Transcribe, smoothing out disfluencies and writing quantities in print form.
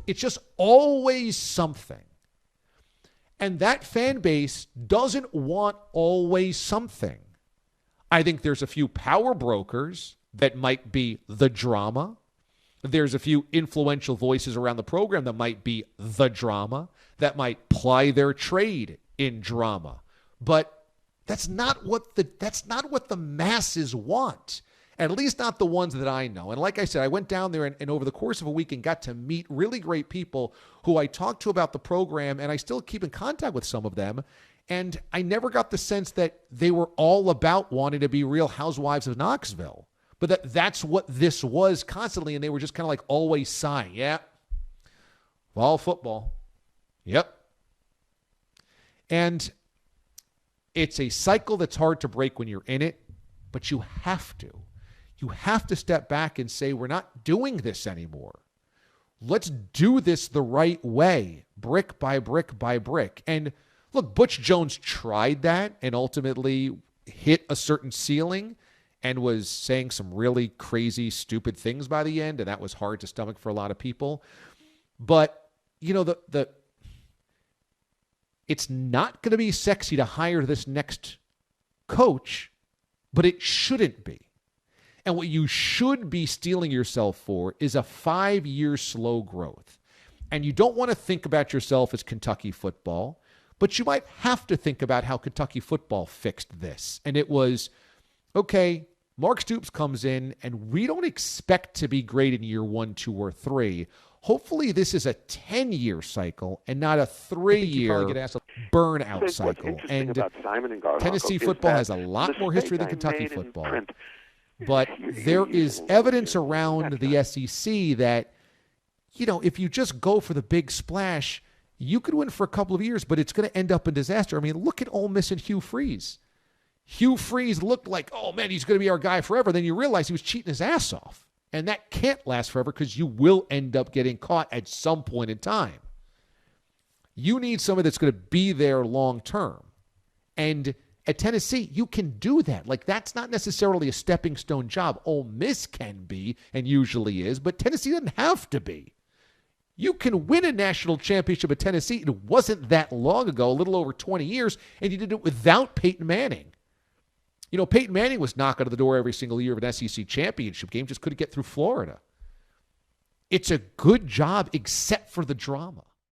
It's just always something. And that fan base doesn't want always something. I think there's a few power brokers that might be the drama. There's a few influential voices around the program that might be the drama, that might ply their trade in drama. But that's not what the masses want. At least not the ones that I know. And like I said, I went down there and over the course of a week and got to meet really great people who I talked to about the program, and I still keep in contact with some of them. And I never got the sense that they were all about wanting to be Real Housewives of Knoxville. But that's what this was constantly, and they were just kind of like always sighing. Yeah, Vol football. Yep. And it's a cycle that's hard to break when you're in it, but you have to. You have to step back and say, we're not doing this anymore. Let's do this the right way, brick by brick by brick. And look, Butch Jones tried that and ultimately hit a certain ceiling and was saying some really crazy, stupid things by the end, and that was hard to stomach for a lot of people. But, you know, it's not going to be sexy to hire this next coach, but it shouldn't be. And what you should be steeling yourself for is a 5-year slow growth. And you don't want to think about yourself as Kentucky football, but you might have to think about how Kentucky football fixed this. And it was, okay, Mark Stoops comes in, and we don't expect to be great in year 1, 2, or 3. Hopefully this is a 10-year cycle and not a 3-year burnout cycle. And Tennessee football has a lot more history than Kentucky football. But there is evidence around the SEC that, you know, if you just go for the big splash, you could win for a couple of years, but it's going to end up in disaster. I mean, look at Ole Miss and Hugh Freeze. Hugh Freeze looked like, oh, man, he's going to be our guy forever. Then you realize he was cheating his ass off. And that can't last forever because you will end up getting caught at some point in time. You need somebody that's going to be there long term. And at Tennessee, you can do that. Like, that's not necessarily a stepping stone job. Ole Miss can be and usually is, but Tennessee doesn't have to be. You can win a national championship at Tennessee. It wasn't that long ago, a little over 20 years, and you did it without Peyton Manning. You know, Peyton Manning was knocking on the door every single year of an SEC championship game, just couldn't get through Florida. It's a good job except for the drama.